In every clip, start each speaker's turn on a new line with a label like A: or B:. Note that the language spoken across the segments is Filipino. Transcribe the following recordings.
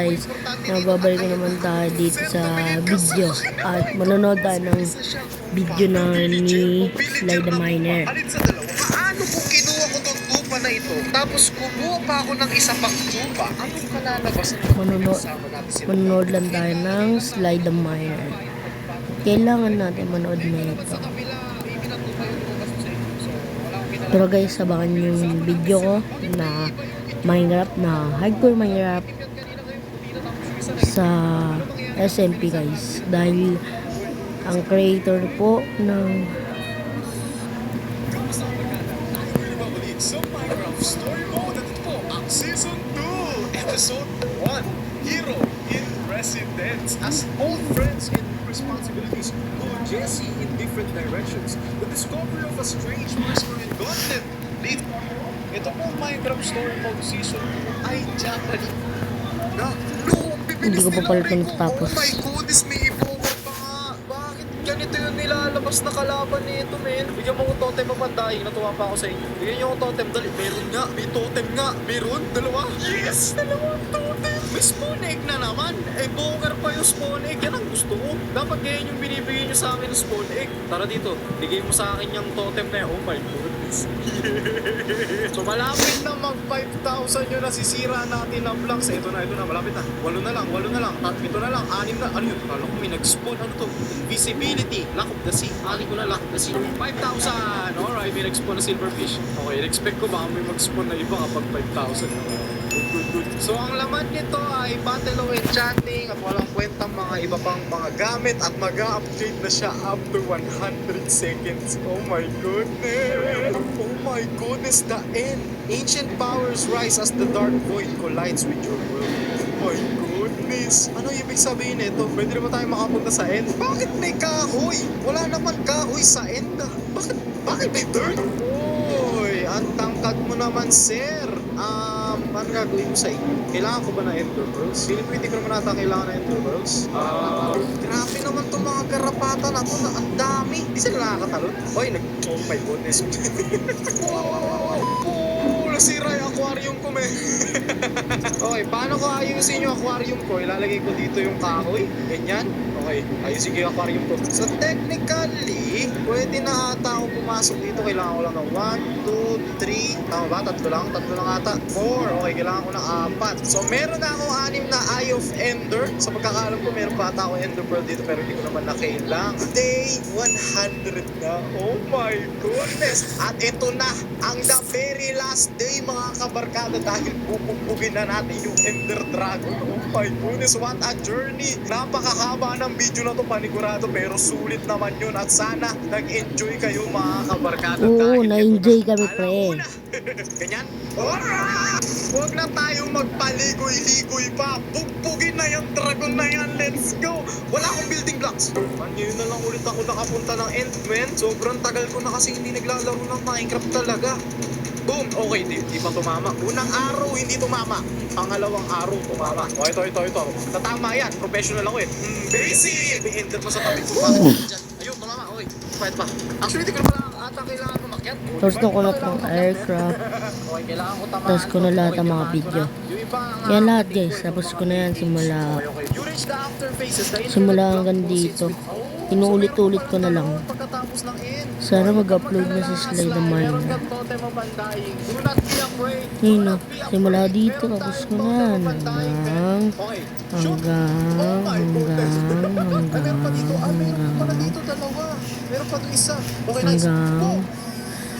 A: guys, nababalik na naman tayo dito sa video at manonood tayo ng video na ni Sly the Miner.
B: Paano kung kinuha ko tong tupa na ito, tapos kumuha pa ako ng isa pang tupa, anong kalalabas na
A: Manonood lang tayo ng Sly the Miner. Kailangan natin manood na ito. Pero guys, sabakan yung video ko na Minecraft, na hardcore Minecraft sa SMP guys, dahil ang creator po ng
B: Story Mode, ito po ang Season 2, Episode 1, Hero in Residence. As old friends and responsibilities pull Jesse in different directions, the discovery of a strange whispering gauntlet leads. Ito po Minecraft Story Mode Season 2 ay Japanese.
A: Hindi ko pa pala ito natatapos.
B: Oh my goodness, may ipower pa nga. Bakit ganito yung nilalabas na kalaban nito, men? Bigyan mo ko totem mapandahin. Natuwa pa ako sa inyo. Bigyan nyo ko totem. Dali, meron nga. May totem nga. Meron? Dalawa? Yes! Dalawang totem! May spawn egg na naman. Eh, bunker pa yung spawn egg. Yan ang gusto ko. Dapat ganyan yung binibigay nyo sa akin ng spawn egg. Tara dito. Bigay mo sa akin yung totem na yan. Oh my goodness. So, malapit na mag 5,000 yun, nasisira natin ang blocks. Ito na. Malapit na. 8 na lang. Ito na lang. 6 na. Ano yun? Kala ko may nag-spawn. Ano to? Invisibility. Lock of the sea. Akin ko na lock of the sea. 5,000. Alright, may nag-spawn na silverfish. Okay, expect ko baka may mag-spawn na iba kapag 5,000. Good. So, ang laman nito ay battle of enchanting at walang kwentang mga iba pang mga gamit at mag-upgrade na siya up to 100 seconds. Oh my goodness. Oh my goodness, the end. Ancient powers rise as the dark void collides with your world. Oh my goodness. Ano ibig sabihin nito? Pwede naman tayo makapunta sa end? Bakit may kahoy? Wala naman kahoy sa end. Bakit may dirt? Uy, ang tangkad mo naman, sir. Paano gagawin mo sa inyo? Kailangan ko ba na Ender Pearls? Hindi ko naman nata kailangan na Ender Pearls. Grabe naman itong mga garapata na ito na ang dami. Di sila nakakatalon? Oy, oh my goodness. Nasira yung aquarium ko, me. Okay, paano ko ayusin yung aquarium ko? Ilalagay ko dito yung kahoy. Ganyan. Okay, ayusin ko yung aquarium ko. So, technically, pwede na ata ako pumasok dito. Kailangan ko lang ng 1, 2, 3. Tama ba? Tatlo lang ata. 4. Okay, kailangan ko ng 4. So, meron na akong 6 na Eye of Ender. Sa pagkakaalam ko, meron pa ata ako Ender Pearl dito, pero hindi ko naman na kailangan. Day 100 na. Oh my goodness. At ito na, ang the very last day, mga kabarkada, dahil bubugbugin na natin yung Ender Dragon. Oh my goodness, what a journey. Napakahaba ng video na to, panigurado, pero sulit naman yun. At sana nag-enjoy kayo, mga kabarkada.
A: Oo, na-enjoy kami, pre.
B: Ganyan? Alright! Huwag na tayong magpaligoy-ligoy pa. Bugbugin na yung dragon na yan. Let's go! Wala akong building blocks. Ngayon na lang ulit ako nakapunta ng Endman. Sobrang tagal ko na kasi hindi naglalaro ng Minecraft talaga. Boom! Okay, di pa tumama. Unang araw, hindi tumama. Pangalawang araw, tumama. O, ito. Tatama yan. Professional ako eh. Basic! May-ender pa sa tabi ko. Ayun, tumama. Okay. Fight pa. Actually, di ko na pala ata kailangan umakyat.
A: Tapos ko na itong aircraft.
B: Okay, kailangan ko tamaan.
A: Tapos ko na lahat ang mga video. Yan lahat guys. Tapos ko na yan simula hanggang dito. Inuulit-ulit ko na lang. Sana mag-upload na si Sly the Miner. Yun o. Simula dito. Tapos ko na yan. Hanggang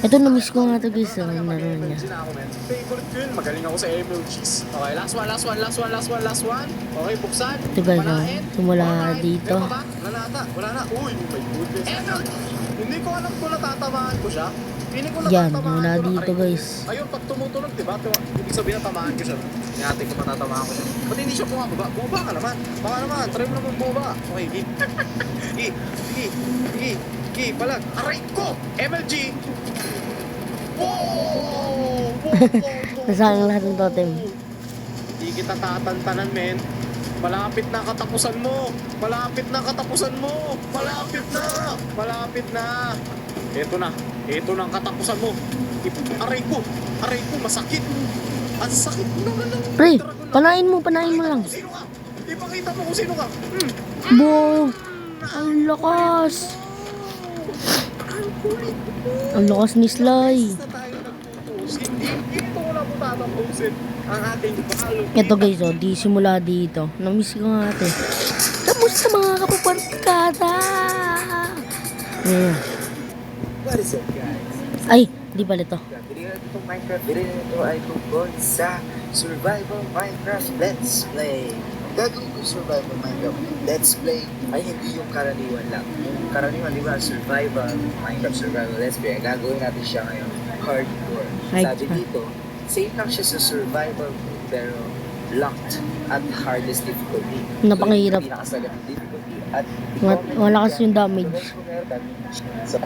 A: ito, na-miss ko nga ito guys. Ang laro niya.
B: Favorite ko yun. Magaling ako sa MLGs. Okay, last one. Okay, buksan.
A: Ito guys, simula dito.
B: Wala na. Uy, oh my goodness. Hindi ko alam kung natatamaan ko siya.
A: Yan, mula dito guys.
B: Ayun, pag tumutunog, diba? Ibig sabihin na tamaan ko siya. Natin ko matatamaan ko siya. Ba't hindi siya bumaba? Bumaba ka naman. Baka naman, try mo naman bumaba. Okay, palag. Aray ko! MLG! Wow!
A: Nasaan lahat ng totem?
B: Hindi kita tatantanan, men. Malapit na katapusan mo. Malapit na. Ito na ang katapusan mo. Aray ko, masakit. Ang sakit naman ng
A: Pre,
B: dragon
A: Panain mo lang.
B: Sino ka? Ipakita mo kung sino ka.
A: Bo! Ang lakas! Ang lakas ni Sly.
B: Sa tayo nagpo-post. Hindi ito ko lang po tatapusin ang ating palo.
A: Ito guys, oh, di simula dito. Namiss ko nga ate. Kamusta mga kapaparkada?
C: What is up guys?
A: Ay, di pala ito.
C: Video na itong Minecraft. Video na ito ay tungkol sa Survival Minecraft Let's Play. Ang gagawin ko Survival Minecraft Let's Play ay hindi yung karaniwan lang. Yung karaniwan, di ba, Survival Minecraft Survival Let's Play. Ang gagawin natin siya ngayon, hardcore. Sabi dito, same lang siya sa survival mode, pero locked at hardest difficulty.
A: Napakahirap.
C: So, pinakasagat ng difficulty. At
A: Malakas yung damage.
C: So,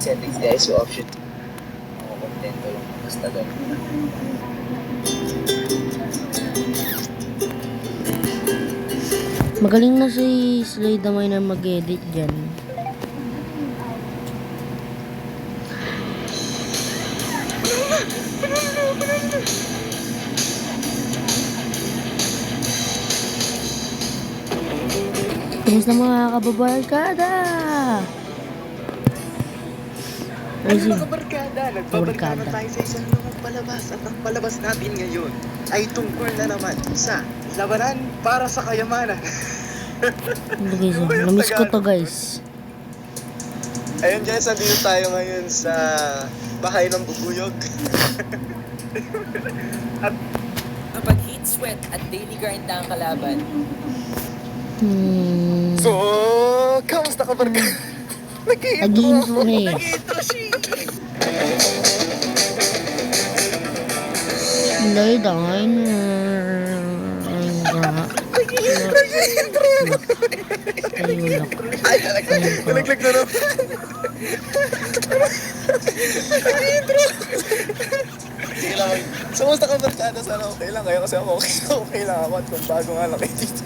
C: settings guys, so option ako kontento lang basta doon.
A: Magaling na si Sly the Miner mag-edit dyan. Kamusta mga kababarkada? Ay,
C: Ay mga barkada, nagbabarkada
A: Barkada.
C: tayo sa isang lumang palabas at ang palabas natin ngayon ay tungkol na naman sa labanan para sa kayamanan.
A: Ito guys, oh. Namiss ko to guys.
C: Ayun guys, andito tayo ngayon sa bahay ng bubuyog.
D: Kapag heat sweat at daily grind na ang kalaban,
C: So, kamusta ka barkada?
A: Nag-intro na eh.
C: Nag-intro siya.
A: Sly the Miner.
C: Ay, nalaglag na naman. Nag-intro. Sige lang. So, kamusta ka barkada? Sana okay lang kayo kasi ako okay lang ako at kung bago nga lang kayo dito.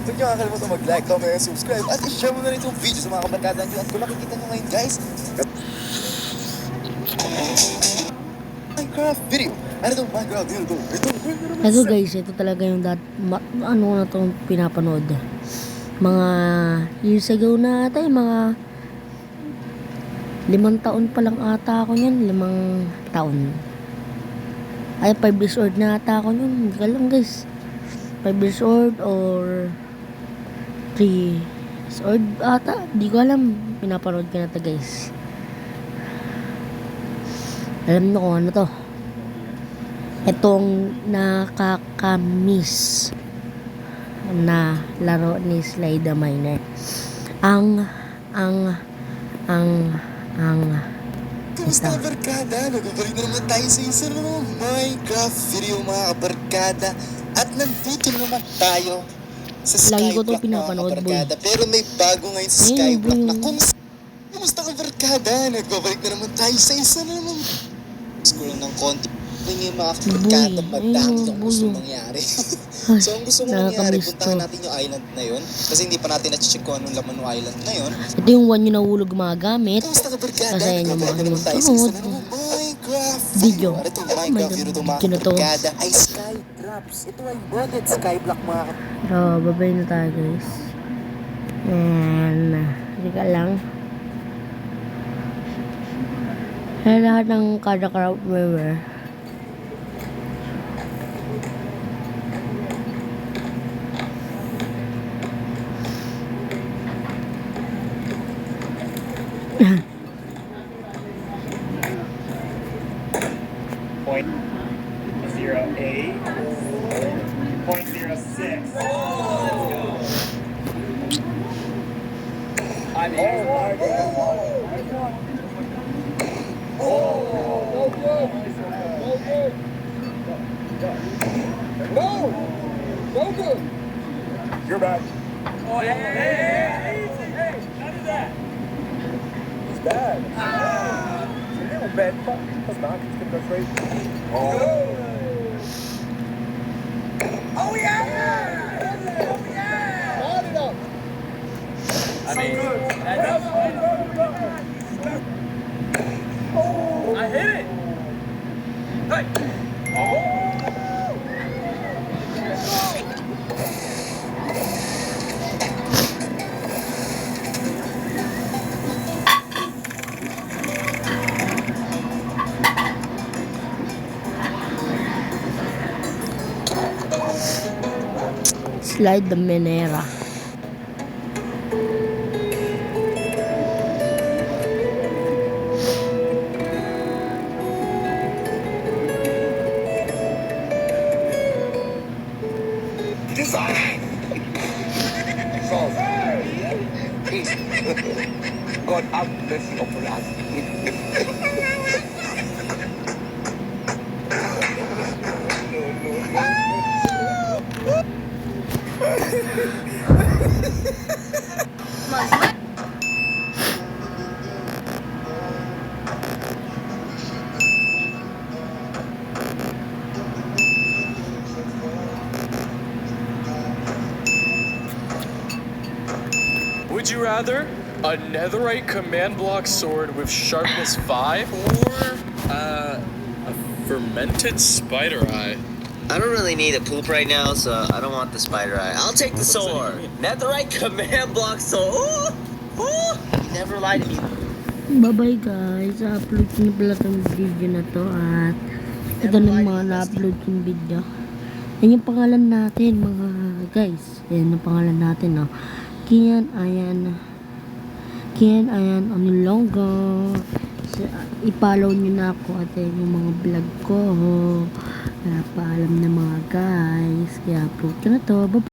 C: Huwag niyo kakalimutan mag-like, comment, and subscribe at i-share mo na rin itong video sa mga kabarkada nyo. At kung nakikita nyo ngayon guys, Minecraft video. Ano itong Minecraft video?
A: Ito guys, ito talaga yung ano na itong pinapanood. Mga years ago na ata, mga 5 taon pa lang ata ako yan. 5 taon. Ay, 5 years old na ata ako yun. Hindi ka lang guys. 5 years old or 3 years old ata. Di ko alam. Pinapanood ko na ito guys. Alam nyo kung ano to. Itong nakakamiss na laro ni Sly the Miner.
C: Kamusta kabarkada? Nagbabalik na naman tayo sa isa na naman Minecraft video mga kabarkada. At nandito naman tayo sa
A: Lagi ko
C: Skyblock
A: to pinapanood,
C: mga kabarkada. Pero may bago ngayon sa
A: Ayun,
C: Skyblock na
A: boy.
C: Kamusta kabarkada? Nagbabalik na naman tayo sa isa na naman. School ng konti. Yun yung mga kabarkada.
A: Boy,
C: Madami
A: ayun,
C: ang gusto
A: boy.
C: mangyari.
A: Ay,
C: So ang gusto kong mangyari,
A: nakakamiss
C: puntahan
A: to.
C: natin yung island na yun. Kasi hindi pa natin na-check kung anong laman ng island na yun.
A: Ito yung one yung nahulog gumagamit.
C: Kamusta ka barkada?
A: Kasi yun yung mga
C: Nagbabalik na naman tayo sa isa
A: sunod.
C: na naman Minecraft
A: Video.
C: Ano itong
A: Oh my
C: Minecraft
A: God,
C: video itong mga
A: video na to.
C: barkada ay Skydrops. Ito ay modded Skyblock mga kabarkada.
A: So, babay na tayo guys. And, ka lang. Sa lahat ng kada crowd member.
E: Point 08, 0.06. I'm You're back. Oh, hey, none of that. It's bad. It's a little bad, but that's not. It's gonna go straight. Oh yeah! Oh yeah! Hold it up. I mean, I hit it. Hey.
A: Slide the Menera.
E: Design! So, peace. God have mercy upon us.
F: Would you rather a netherite command block sword with sharpness 5 or a fermented spider eye?
G: I don't really need a poop right now, so I don't want the spider eye. I'll take the sword. Netherite command block sword. Ooh, ooh. You never lie to me.
A: Bye-bye guys. Upload ko na pala itong video na to at ito na yung mga na-upload kong video. Yan yung pangalan natin mga guys. Yan yung pangalan natin, no. Kian Ayan Onilongo. So, i-follow nyo na ako at yung mga vlog ko. Paalam na mga guys. Kaya upload ko na to. Bye.